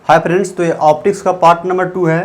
Hi friends, तो ये optics का पार्ट नंबर 2 है।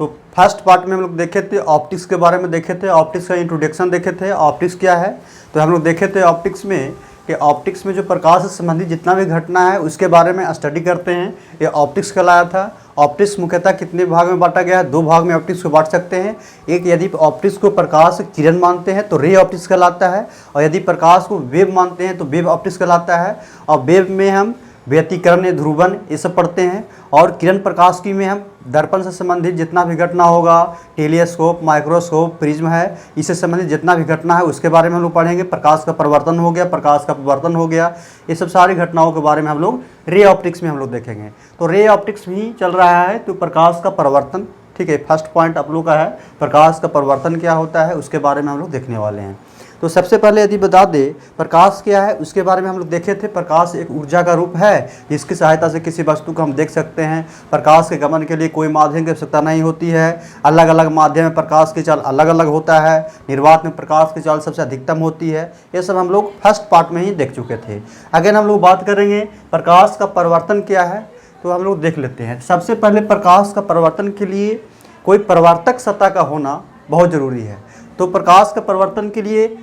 तो फर्स्ट पार्ट में हम लोग देखे थे ऑप्टिक्स के बारे में, देखे थे ऑप्टिक्स का इंट्रोडक्शन, देखे थे ऑप्टिक्स क्या है। तो हम लोग देखे थे ऑप्टिक्स में कि ऑप्टिक्स में जो प्रकाश से संबंधित जितना भी घटना है उसके बारे में स्टडी करते हैं, ये ऑप्टिक्स कहलाया था। ऑप्टिक्स मुख्यतः कितने भाग में बांटा गया है? 2 भाग में ऑप्टिक्स को बांट सकते हैं। एक, यदि ऑप्टिक्स को प्रकाश किरण मानते हैं तो रे ऑप्टिक्स कहलाता है, और यदि प्रकाश को वेव मानते हैं तो वेव ऑप्टिक्स कहलाता है। और वेव में हम व्यतिकरण, ध्रुवन, ये सब पढ़ते हैं। और किरण प्रकाश की में हम दर्पण से संबंधित जितना भी घटना होगा, टेलीस्कोप, माइक्रोस्कोप, प्रिज्म है, इससे संबंधित जितना भी घटना है उसके बारे में हम लोग पढ़ेंगे। प्रकाश का परिवर्तन हो गया, प्रकाश का अपवर्तन हो गया, ये सब सारी घटनाओं के बारे में हम लोग रे ऑप्टिक्स में हम लोग देखेंगे। तो रे ऑप्टिक्स भी चल रहा है, तो प्रकाश का परिवर्तन, ठीक है, फर्स्ट पॉइंट आप लोग का है प्रकाश का परिवर्तन क्या होता है, उसके बारे में हम लोग देखने वाले हैं। तो सबसे पहले यदि बता दें प्रकाश क्या है, उसके बारे में हम लोग देखे थे। प्रकाश एक ऊर्जा का रूप है जिसकी सहायता से किसी वस्तु को हम देख सकते हैं। प्रकाश के गमन के लिए कोई माध्यम की आवश्यकता नहीं होती है। अलग अलग माध्यम में प्रकाश की चाल अलग अलग होता है। निर्वात में प्रकाश की चाल सबसे अधिकतम होती है। ये सब हम लोग फर्स्ट पार्ट में ही देख चुके थे। अगेन हम लोग बात करेंगे प्रकाश का परिवर्तन क्या है, तो हम लोग देख लेते हैं। सबसे पहले प्रकाश का परिवर्तन के लिए कोई परावर्तक सतह का होना बहुत ज़रूरी है। तो प्रकाश का परिवर्तन के लिए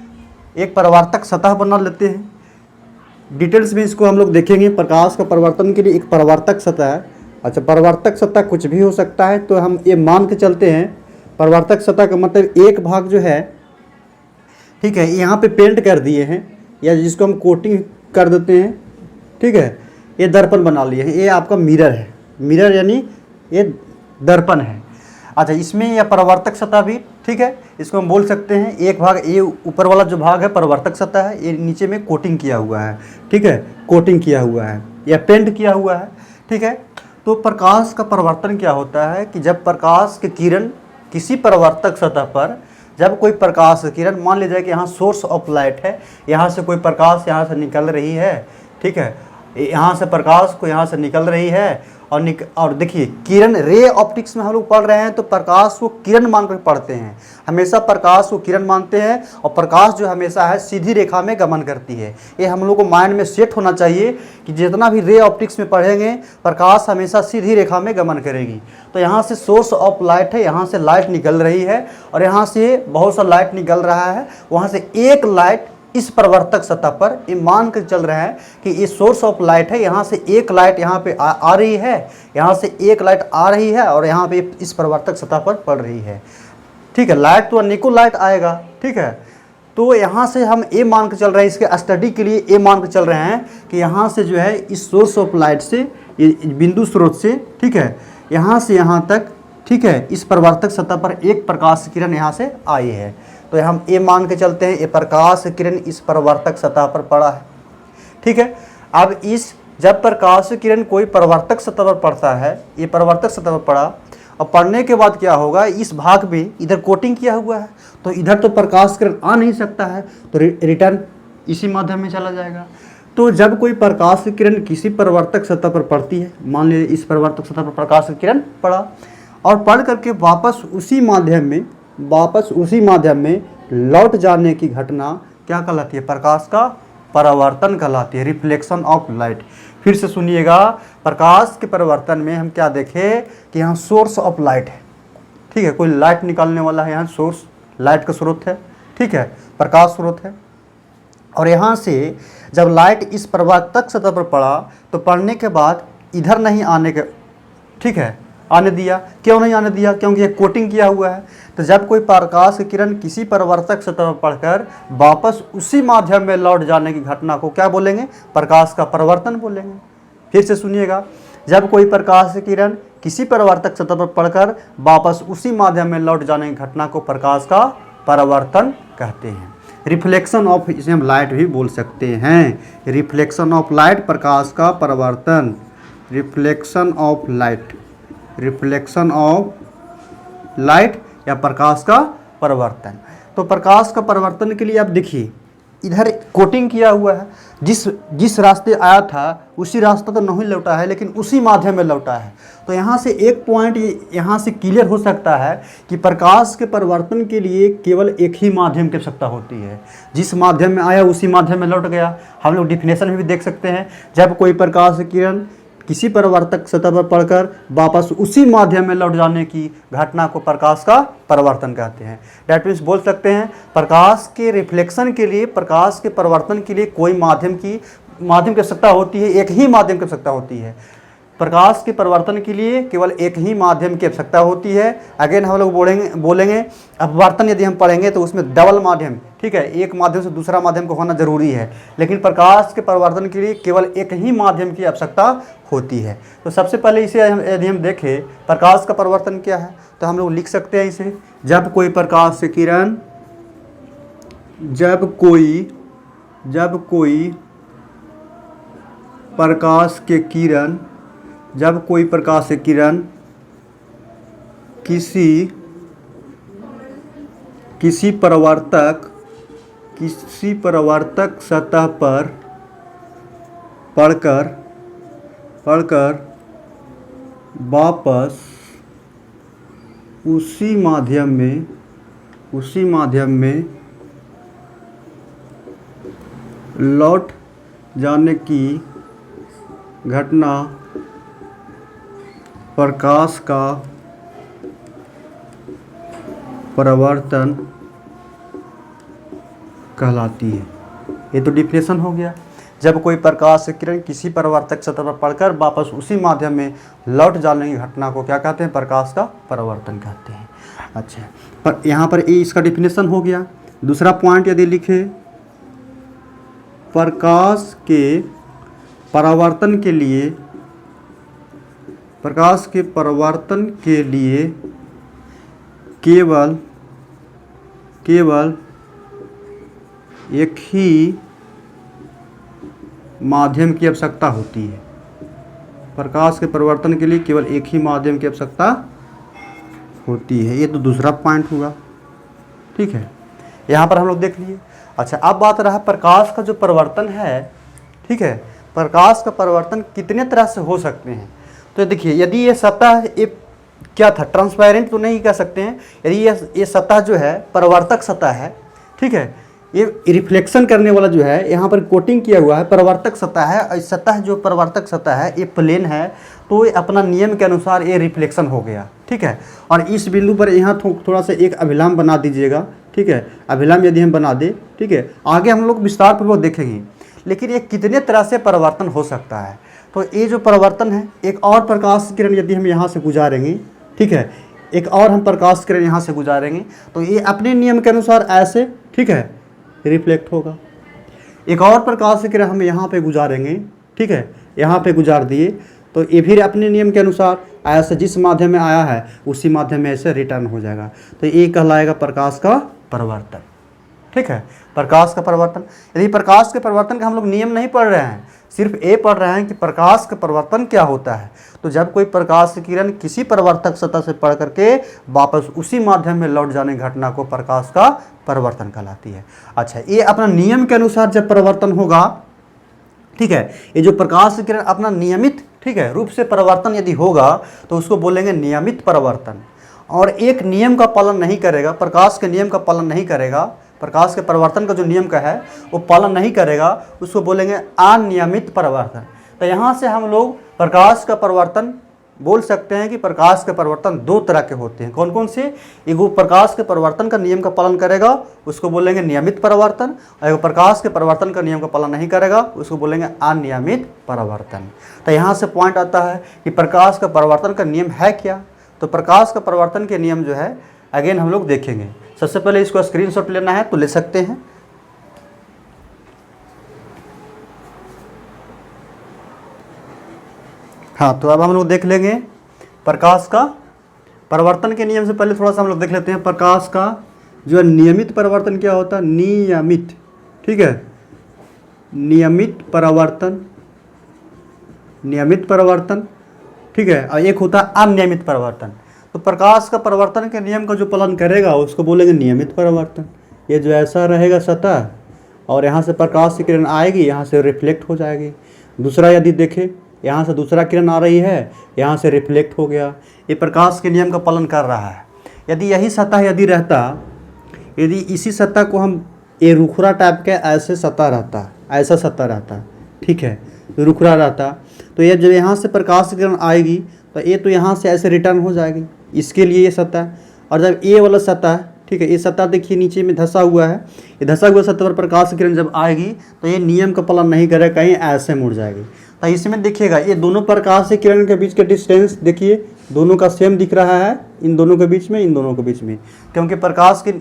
एक परावर्तक सतह बना लेते हैं। डिटेल्स में इसको हम लोग देखेंगे। प्रकाश का परिवर्तन के लिए एक परावर्तक सतह है। अच्छा, परावर्तक सतह कुछ भी हो सकता है, तो हम ये मान के चलते हैं परावर्तक सतह का मतलब एक भाग जो है, ठीक है, यहाँ पे पेंट कर दिए हैं या जिसको हम कोटिंग कर देते हैं, ठीक है, ये दर्पण बना लिए हैं। ये आपका मिरर है, मिरर यानी ये दर्पण है। अच्छा, इसमें यह परावर्तक सतह भी, ठीक है, इसको हम बोल सकते हैं एक भाग, ये ऊपर वाला जो भाग है परावर्तक सतह है, ये नीचे में कोटिंग किया हुआ है, ठीक है, कोटिंग किया हुआ है या पेंट किया हुआ है, ठीक है। तो प्रकाश का परावर्तन क्या होता है कि जब प्रकाश की किरण किसी परावर्तक सतह पर, जब कोई प्रकाश किरण, मान लीजिए कि यहाँ सोर्स ऑफ लाइट है, यहाँ से कोई प्रकाश यहाँ से निकल रही है, ठीक है, यहाँ से प्रकाश को यहाँ से निकल रही है और देखिए किरण, रे ऑप्टिक्स में हम लोग पढ़ रहे हैं तो प्रकाश को किरण मानकर पढ़ते हैं। हमेशा प्रकाश को किरण मानते हैं, और प्रकाश जो हमेशा है सीधी रेखा में गमन करती है। ये हम लोग को माइंड में सेट होना चाहिए कि जितना भी रे ऑप्टिक्स में पढ़ेंगे प्रकाश हमेशा सीधी रेखा में गमन करेगी। तो यहाँ से सोर्स ऑफ लाइट है, यहाँ से लाइट निकल रही है और यहाँ से बहुत सा लाइट निकल रहा है। वहाँ से एक लाइट इस परावर्तक सतह पर ये मान कर चल रहा है कि ये सोर्स ऑफ लाइट है, यहाँ से एक लाइट यहाँ पे आ रही है, यहाँ से एक लाइट आ रही है और यहाँ पे इस परावर्तक सतह पर पड़ रही है, ठीक है। लाइट तो अनेकों लाइट आएगा, ठीक है। तो यहाँ से हम ये मान कर चल रहे हैं, इसके स्टडी के लिए ये मान कर चल रहे हैं कि यहाँ से जो है इस सोर्स ऑफ लाइट से, ये बिंदु स्रोत से, ठीक है, यहाँ से यहाँ तक, ठीक है, इस परावर्तक सतह पर एक प्रकाश किरण यहाँ से आई है। तो हम ये मान के चलते हैं ये प्रकाश किरण इस परावर्तक सतह पर पड़ा है, ठीक है। अब जब प्रकाश किरण कोई परावर्तक सतह पर पड़ता है, ये परावर्तक सतह पर पड़ा, और पड़ने के बाद क्या होगा, इस भाग में इधर कोटिंग किया हुआ है तो इधर तो प्रकाश किरण आ नहीं सकता है, तो रिटर्न इसी माध्यम में चला जाएगा। तो जब कोई प्रकाश किरण किसी परावर्तक सतह पर पड़ती है, मान लीजिए इस परावर्तक सतह पर प्रकाश किरण पड़ा, और पढ़ करके वापस उसी माध्यम में लौट जाने की घटना क्या कहलाती है? प्रकाश का परावर्तन कहलाती है, रिफ्लेक्शन ऑफ लाइट। फिर से सुनिएगा, प्रकाश के परिवर्तन में हम क्या देखें कि यहाँ सोर्स ऑफ लाइट है, ठीक है, कोई लाइट निकालने वाला है, यहाँ सोर्स लाइट का स्रोत है, ठीक है, प्रकाश स्रोत है। और यहाँ से जब लाइट इस परावर्तक सतह पर पड़ा तो पड़ने के बाद इधर नहीं आने के, ठीक है, आने दिया। क्यों नहीं आने दिया? क्योंकि ये कोटिंग किया हुआ है। तो जब कोई प्रकाश की किरण किसी परावर्तक सतह पर पड़कर वापस उसी माध्यम में लौट जाने की घटना को क्या बोलेंगे? प्रकाश का परावर्तन बोलेंगे। फिर से सुनिएगा, जब कोई प्रकाश की किरण किसी परावर्तक सतह पर पड़कर वापस उसी माध्यम में लौट जाने की घटना को प्रकाश का परावर्तन कहते हैं। रिफ्लेक्शन ऑफ, इसे हम लाइट भी बोल सकते हैं। रिफ्लेक्शन ऑफ लाइट, प्रकाश का परावर्तन, reflection of light, reflection of light या प्रकाश का परिवर्तन। तो प्रकाश का परिवर्तन के लिए आप देखिए इधर कोटिंग किया हुआ है, जिस रास्ते आया था उसी रास्ता तो नहीं लौटा है, लेकिन उसी माध्यम में लौटा है। तो यहाँ से एक पॉइंट यहाँ से क्लियर हो सकता है कि प्रकाश के परिवर्तन के लिए केवल एक ही माध्यम की आवश्यकता होती है, जिस माध्यम में आया उसी माध्यम में लौट गया। हम लोग डिफिनेशन में भी देख सकते हैं, जब कोई प्रकाश किरण किसी परावर्तक सतह पर पड़कर वापस उसी माध्यम में लौट जाने की घटना को प्रकाश का परावर्तन कहते हैं। डैट मीन्स बोल सकते हैं प्रकाश के रिफ्लेक्शन के लिए, प्रकाश के परावर्तन के लिए कोई माध्यम की आवश्यकता होती है, एक ही माध्यम की आवश्यकता होती है। प्रकाश के परिवर्तन के लिए केवल एक ही माध्यम की आवश्यकता होती है। अगेन हम लोग बोलेंगे अपवर्तन यदि हम पढ़ेंगे तो उसमें डबल माध्यम, ठीक है, एक माध्यम से दूसरा माध्यम को होना जरूरी है, लेकिन प्रकाश के परिवर्तन के लिए केवल एक ही माध्यम की आवश्यकता होती है। तो सबसे पहले इसे यदि हम देखें प्रकाश का परिवर्तन क्या है, तो हम लोग लिख सकते हैं इसे, जब कोई प्रकाश से किरण, जब कोई प्रकाश के किरण, जब कोई प्रकाश से किरण किसी परावर्तक सतह पर पड़कर वापस उसी माध्यम में लौट जाने की घटना प्रकाश का परावर्तन कहलाती है। ये तो डिफिनेशन हो गया। जब कोई प्रकाश से किरण किसी परावर्तक सतह पर पड़कर वापस उसी माध्यम में लौट जाने की घटना को क्या कहते हैं? प्रकाश का परावर्तन कहते हैं। अच्छा, पर यहाँ पर ये इसका डिफिनेशन हो गया। दूसरा पॉइंट यदि लिखे, प्रकाश के परावर्तन के लिए केवल एक ही माध्यम की आवश्यकता होती है। प्रकाश के परिवर्तन के लिए केवल एक ही माध्यम की आवश्यकता होती है। ये तो दूसरा पॉइंट हुआ, ठीक है, यहाँ पर हम लोग देख लिए। अच्छा, अब बात रहा प्रकाश का जो परिवर्तन है, ठीक है, प्रकाश का परिवर्तन कितने तरह से हो सकते हैं। तो देखिए, यदि ये सतह एक क्या था, ट्रांसपेरेंट तो नहीं कह सकते हैं, यदि ये सतह जो है परावर्तक सतह है, ठीक है, ये रिफ्लेक्शन करने वाला जो है, यहाँ पर कोटिंग किया हुआ है, परावर्तक सतह है, और सतह जो परावर्तक सतह है ये प्लेन है, तो ये अपना नियम के अनुसार ये रिफ्लेक्शन हो गया, ठीक है। और इस बिंदु पर यहाँ थोड़ा सा एक अभिलंब बना दीजिएगा, ठीक है, अभिलंब यदि हम बना दे, ठीक है, आगे हम लोग विस्तार पूर्वक देखेंगे। लेकिन ये कितने तरह से परिवर्तन हो सकता है, तो ये जो परिवर्तन है, एक और प्रकाश किरण यदि हम यहाँ से गुजारेंगे, ठीक है, एक और हम प्रकाश किरण यहाँ से गुजारेंगे, तो ये अपने नियम के अनुसार ऐसे, ठीक है, रिफ्लेक्ट होगा। एक और प्रकाश किरण हम यहाँ पे गुजारेंगे, ठीक है, यहाँ पे गुजार दिए, तो ये फिर अपने नियम के अनुसार ऐसे जिस माध्यम में आया है उसी माध्यम में ऐसे रिटर्न हो जाएगा। तो ये कहलाएगा प्रकाश का परिवर्तन, ठीक है, प्रकाश का परिवर्तन। यदि प्रकाश के परिवर्तन का हम लोग नियम नहीं पढ़ रहे हैं, सिर्फ ये पढ़ रहे हैं कि प्रकाश का परिवर्तन क्या होता है, तो जब कोई प्रकाश किरण किसी परावर्तक सतह से पड़ करके वापस उसी माध्यम में लौट जाने की घटना को प्रकाश का परिवर्तन कहलाती है। अच्छा, ये अपना नियम के अनुसार जब परिवर्तन होगा, ठीक है, ये जो प्रकाश किरण अपना नियमित, ठीक है, रूप से परिवर्तन यदि होगा तो उसको बोलेंगे नियमित परिवर्तन। और एक नियम का पालन नहीं करेगा, प्रकाश के नियम का पालन नहीं करेगा, प्रकाश के परिवर्तन का जो नियम का है वो पालन नहीं करेगा, उसको बोलेंगे अनियमित परिवर्तन। तो यहाँ से हम लोग प्रकाश का परिवर्तन बोल सकते हैं कि प्रकाश के परिवर्तन दो तरह के होते हैं। कौन कौन से? एगो प्रकाश के परिवर्तन का नियम का पालन करेगा, उसको बोलेंगे नियमित परिवर्तन, और एगो प्रकाश के परिवर्तन का नियम का पालन नहीं करेगा, उसको बोलेंगे अनियमित परिवर्तन। तो यहाँ से पॉइंट आता है कि प्रकाश का परिवर्तन का नियम है क्या। तो प्रकाश का परिवर्तन के नियम जो है अगेन हम लोग देखेंगे। सबसे पहले इसको स्क्रीनशॉट लेना है तो ले सकते हैं। हाँ, तो अब हम लोग देख लेंगे प्रकाश का परिवर्तन के नियम से पहले थोड़ा सा हम लोग देख लेते हैं प्रकाश का जो है नियमित परिवर्तन क्या होता है। नियमित, ठीक है, नियमित परिवर्तन, नियमित परिवर्तन, ठीक है, और एक होता है अनियमित परिवर्तन। तो प्रकाश का परिवर्तन के नियम का जो पालन करेगा उसको बोलेंगे नियमित परिवर्तन। ये जो ऐसा रहेगा सतह और यहाँ से प्रकाश की किरण आएगी, यहाँ से रिफ्लेक्ट हो जाएगी। दूसरा यदि देखें, यहाँ से दूसरा किरण आ रही है, यहाँ से रिफ्लेक्ट हो गया। ये प्रकाश के नियम का पालन कर रहा है। यदि यही सतह यदि रहता, यदि इसी सतह को हम ये रुखरा टाइप के ऐसे सतह रहता, ऐसा सतह रहता, ठीक है, रुखरा रहता, तो ये जब यहाँ से प्रकाश की किरण आएगी तो ये तो यहाँ से ऐसे रिटर्न हो जाएगी, इसके लिए ये सतह। और जब ये वाला सतह, ठीक है, ये सतह देखिए नीचे में धंसा हुआ है, ये धंसा हुआ सतह पर प्रकाश की किरण जब आएगी तो ये नियम का पालन नहीं करेगा, कहीं ऐसे मुड़ जाएगी। तो इसमें देखिएगा ये दोनों प्रकाश की किरण के बीच का डिस्टेंस देखिए दोनों का सेम दिख रहा है, इन दोनों के बीच में, इन दोनों के बीच में, क्योंकि प्रकाश के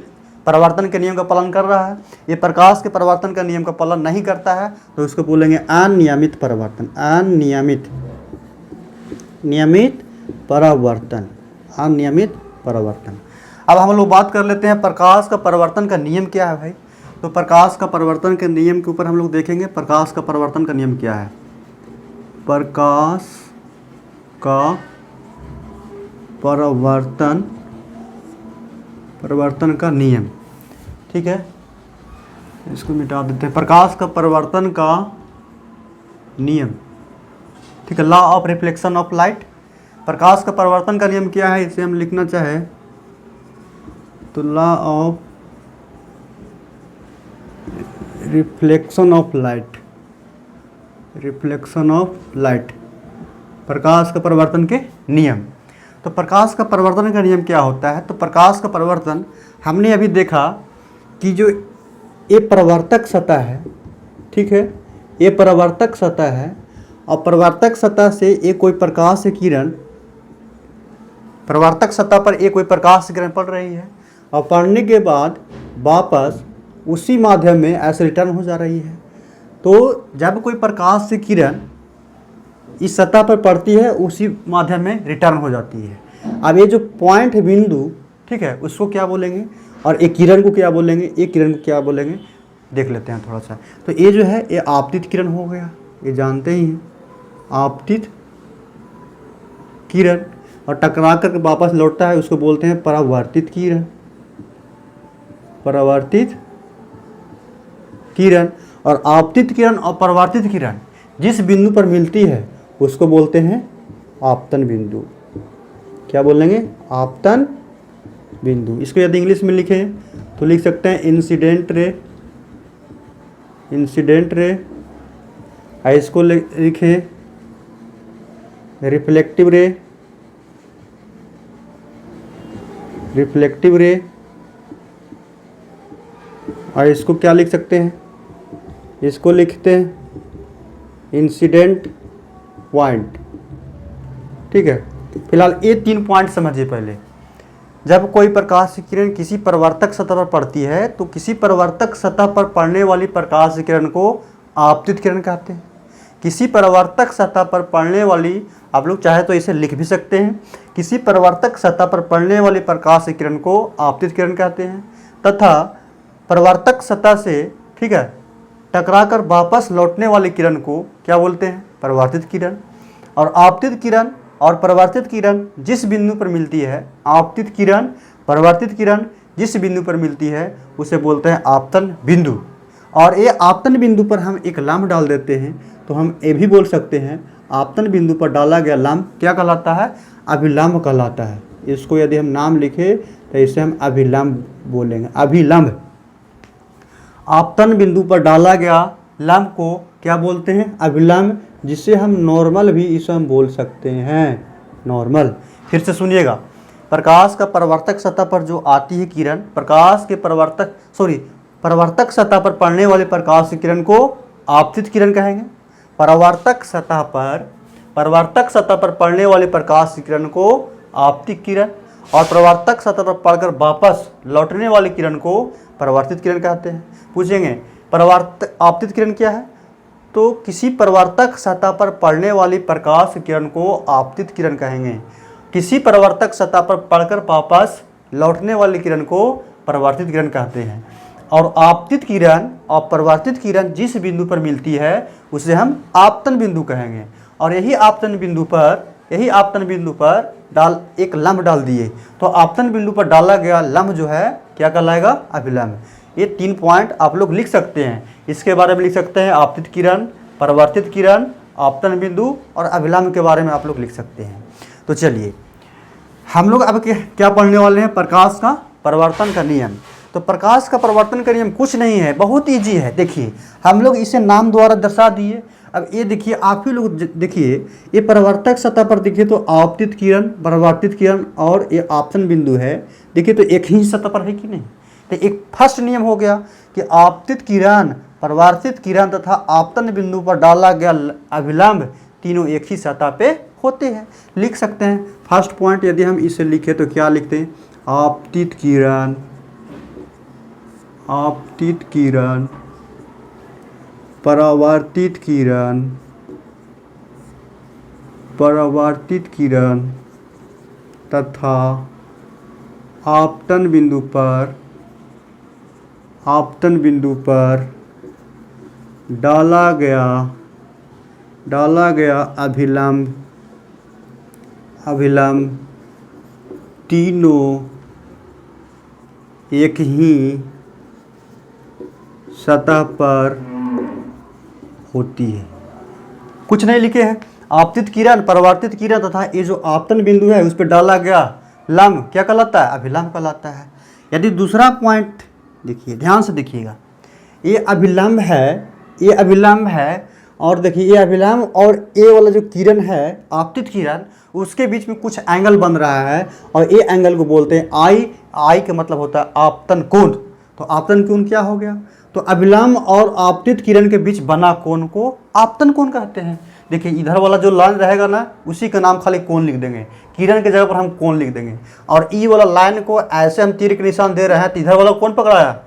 परावर्तन के नियम का पालन कर रहा है। ये प्रकाश के परावर्तन का नियम का पालन नहीं करता है तो उसको बोलेंगे अनियमित परावर्तन, नियमित परावर्तन, अनियमित परावर्तन। अब हम लोग बात कर लेते हैं प्रकाश का परावर्तन का नियम क्या है भाई। तो प्रकाश का परावर्तन के नियम के ऊपर हम लोग देखेंगे प्रकाश का परावर्तन का नियम क्या है। प्रकाश का परावर्तन का नियम, ठीक है, इसको मिटा देते हैं। प्रकाश का परावर्तन का नियम, ठीक है, law of reflection of light. प्रकाश का परावर्तन का नियम क्या है, इसे हम लिखना चाहे तो law of reflection of light, प्रकाश का परावर्तन के नियम। तो प्रकाश का परावर्तन का नियम क्या होता है। तो प्रकाश का परावर्तन हमने अभी देखा कि जो ये परावर्तक सतह है, ठीक है, ये परावर्तक सतह है और परावर्तक सतह से एक कोई प्रकाश की किरण, परावर्तक सतह पर एक कोई प्रकाश की किरण पड़ रही है और पड़ने के बाद वापस उसी माध्यम में ऐसे रिटर्न हो जा रही है। तो जब कोई प्रकाश की किरण इस सतह पर पड़ती है उसी माध्यम में रिटर्न हो जाती है। अब ये जो पॉइंट बिंदु, ठीक है, उसको क्या बोलेंगे और एक किरण को क्या बोलेंगे, एक किरण को क्या बोलेंगे, देख लेते हैं थोड़ा सा। तो ये जो है ये आपतित किरण हो गया, ये जानते ही हैं, आपतित किरण, और टकरा कर वापस लौटता है उसको बोलते हैं परावर्तित किरण, परावर्तित किरण। और आपतित किरण और परावर्तित किरण जिस बिंदु पर मिलती है उसको बोलते हैं आपतन बिंदु। क्या बोलेंगे, आपतन बिंदु। इसको यदि इंग्लिश में लिखें तो लिख सकते हैं इंसिडेंट रे, इसको लिखें रिफ्लेक्टिव रे, और इसको क्या लिख सकते हैं, इसको लिखते हैं इंसिडेंट पॉइंट, ठीक है। फिलहाल ये 3 पॉइंट समझिए पहले। जब कोई प्रकाश की किरण किसी परावर्तक सतह पर पड़ती है तो किसी परावर्तक सतह पर पड़ने वाली प्रकाश की किरण को आपतित किरण कहते हैं। किसी परावर्तक सतह पर पड़ने वाली, आप लोग चाहे तो इसे लिख भी सकते हैं, किसी परावर्तक सतह पर पड़ने वाली प्रकाश की किरण को आपतित किरण कहते हैं। तथा परावर्तक सतह से, ठीक है, टकराकर वापस लौटने वाली किरण को क्या बोलते हैं, परावर्तित किरण। और आपतित किरण और परावर्तित किरण जिस बिंदु पर मिलती है, आपतित किरण परावर्तित किरण जिस बिंदु पर मिलती है उसे बोलते हैं आपतन बिंदु। और ये आपतन बिंदु पर हम एक लंब डाल देते हैं तो हम ये भी बोल सकते हैं आपतन बिंदु पर डाला गया लंब क्या कहलाता है, अभिलंब कहलाता है। इसको यदि हम नाम लिखे तो इसे हम अभिलंब बोलेंगे, अभिलंब। आपतन बिंदु पर डाला गया लंब को क्या बोलते हैं, अभिलंब, जिसे हम नॉर्मल भी इसे हम बोल सकते हैं, नॉर्मल। फिर से सुनिएगा, प्रकाश का परावर्तक सतह पर जो आती है किरण, परावर्तक सतह पर पड़ने वाले प्रकाश की किरण को आपतित किरण कहेंगे। परावर्तक सतह पर पड़ने वाले प्रकाश की किरण को आपतित किरण, और परावर्तक सतह पर पड़कर वापस लौटने वाली किरण को परावर्तित किरण कहते हैं। पूछेंगे आपतित किरण क्या है, तो किसी परावर्तक सतह पर पड़ने वाली प्रकाश किरण को आपतित किरण कहेंगे। किसी परावर्तक सतह पर पड़कर वापस लौटने वाली किरण को परावर्तित किरण कहते हैं। और आपतित किरण और परावर्तित किरण जिस बिंदु पर मिलती है उसे हम आपतन बिंदु कहेंगे। और यही आपतन बिंदु पर एक लंब डाल दिए तो आपतन बिंदु पर डाला गया लंब जो है क्या कहलाएगा, अभिलंब। ये 3 पॉइंट आप लोग लिख सकते हैं, इसके बारे में लिख सकते हैं आपतित किरण, परावर्तित किरण, आपतन बिंदु और अभिलंब के बारे में आप लोग लिख सकते हैं। तो चलिए हम लोग अब क्या पढ़ने वाले हैं, प्रकाश का परावर्तन का नियम। तो प्रकाश का परावर्तन का नियम कुछ नहीं है, बहुत ईजी है। देखिए हम लोग इसे नाम द्वारा दर्शा दिए अब ये देखिए, आप ही लोग देखिए, ये परावर्तक सतह पर देखिए तो आपतित किरण, परावर्तित किरण और ये आपतन बिंदु है, देखिए तो एक ही सतह पर है कि नहीं। तो एक फर्स्ट नियम हो गया कि आपतित किरण, परावर्तित किरण तथा आपतन बिंदु पर डाला गया अभिलंब तीनों एक ही सतह पे होते हैं। लिख सकते हैं फर्स्ट पॉइंट, यदि हम इसे लिखें तो क्या लिखते हैं, आपतित किरण, आपतित किरण, परावर्तित किरण, परावर्तित किरण तथा आपतन बिंदु पर, आपतन बिंदु पर डाला गया अभिलंब, अभिलंब तीनों एक ही सतह पर होती है। कुछ नहीं लिखे हैं, आपतित किरण, परावर्तित किरण तथा ये जो आपतन बिंदु है उस पर डाला गया लंब क्या कहलाता है, अभिलंब कहलाता है। यदि दूसरा पॉइंट देखिए, ध्यान से देखिएगा, ये अभिलंब है, ये अभिलंब है, और देखिए ये अभिलंब और ये वाला जो किरण है आपतित किरण, उसके बीच में कुछ एंगल बन रहा है और ये एंगल को बोलते हैं आई। आई का मतलब होता है आपतन कोण। तो आपतन कोण क्या हो गया, तो अभिलंब और आपतित किरण के बीच बना कोण को आपतन कोण कहते हैं। देखिए इधर वाला जो लाइन रहेगा ना, उसी का नाम खाली कोण लिख देंगे, किरण के जगह पर हम कोण लिख देंगे। और ई वाला लाइन को ऐसे हम तीर के निशान दे रहे हैं तो इधर वाला कौन पकड़ाया,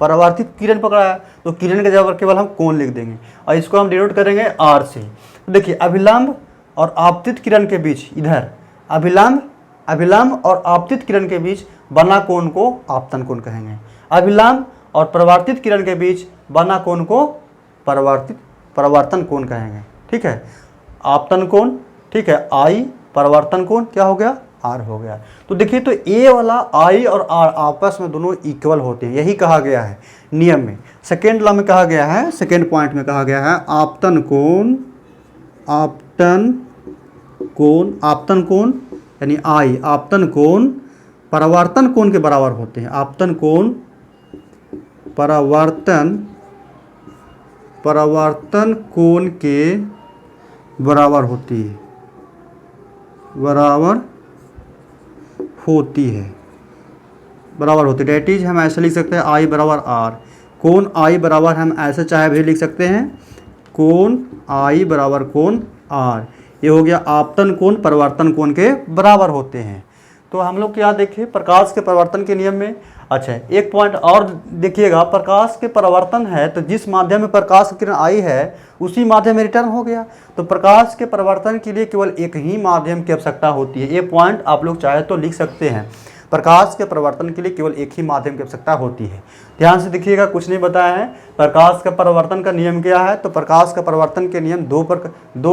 परावर्तित किरण पकड़ाया, तो किरण के जगह पर केवल हम कोण लिख देंगे और इसको हम डिनोट करेंगे आर से। तो देखिए अभिलंब और आपतित किरण के बीच, इधर अभिलंब और आपतित किरण के बीच बना कोण को आपतन कोण कहेंगे। अभिलंब और परावर्तित किरण के बीच बना कोण को परावर्तन कोण कहेंगे। ठीक है, आपतन कोण, ठीक है, आई, परावर्तन कोण क्या हो गया, आर हो गया। तो देखिए तो ए वाला आई और आर आपस में दोनों इक्वल होते हैं, यही कहा गया है नियम में। सेकेंड लॉ में कहा गया है, सेकेंड पॉइंट में कहा गया है आपतन कोण, आपतन कोण, आपतन कोण यानी आई, आपतन कोण परावर्तन कोण के बराबर होते हैं। आपतन कोण परावर्तन कोण के बराबर होती है, बराबर होती है। डेट इज हम ऐसे लिख सकते हैं आई बराबर आर, कोण आई बराबर हम ऐसे चाहे भी लिख सकते हैं, कोण आई बराबर कोण आर। ये हो गया आपतन कोण परावर्तन कोण के बराबर होते हैं। तो हम लोग क्या देखें प्रकाश के परावर्तन के नियम में। अच्छा एक पॉइंट और देखिएगा, प्रकाश के परावर्तन है तो जिस माध्यम में प्रकाश की किरण आई है उसी माध्यम में रिटर्न हो गया। तो प्रकाश के परावर्तन के लिए केवल एक ही माध्यम की आवश्यकता होती है। ये पॉइंट आप लोग चाहे तो लिख सकते हैं, प्रकाश के परावर्तन के लिए केवल एक ही माध्यम की आवश्यकता होती है। ध्यान से देखिएगा, कुछ नहीं बताया है। प्रकाश का परावर्तन का नियम क्या है, तो प्रकाश का परावर्तन के नियम दो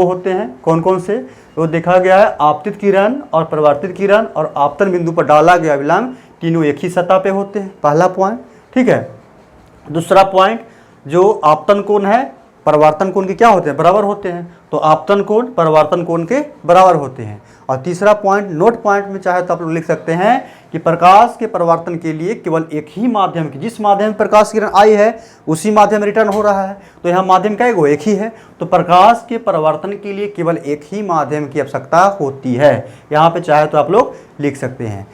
होते हैं। कौन कौन से, तो देखा गया है आपतित किरण और परावर्तित किरण और आपतन बिंदु पर डाला गया अभिलंब तीनों एक ही सतह पे होते हैं, पहला पॉइंट। ठीक है, दूसरा पॉइंट जो आपतन कोण है परावर्तन कोण के क्या होते हैं, बराबर होते हैं। तो आपतन कोण परावर्तन कोण के बराबर होते हैं। और तीसरा पॉइंट नोट पॉइंट में चाहे तो आप लोग लिख सकते हैं कि प्रकाश के परावर्तन के लिए केवल एक ही माध्यम की, जिस माध्यम में प्रकाश किरण आई है उसी माध्यम में रिटर्न हो रहा है। तो यहाँ माध्यम क्या है, एक ही है। तो प्रकाश के परावर्तन के लिए केवल एक ही माध्यम की आवश्यकता होती है। यहाँ पे चाहे तो आप लोग लिख सकते हैं।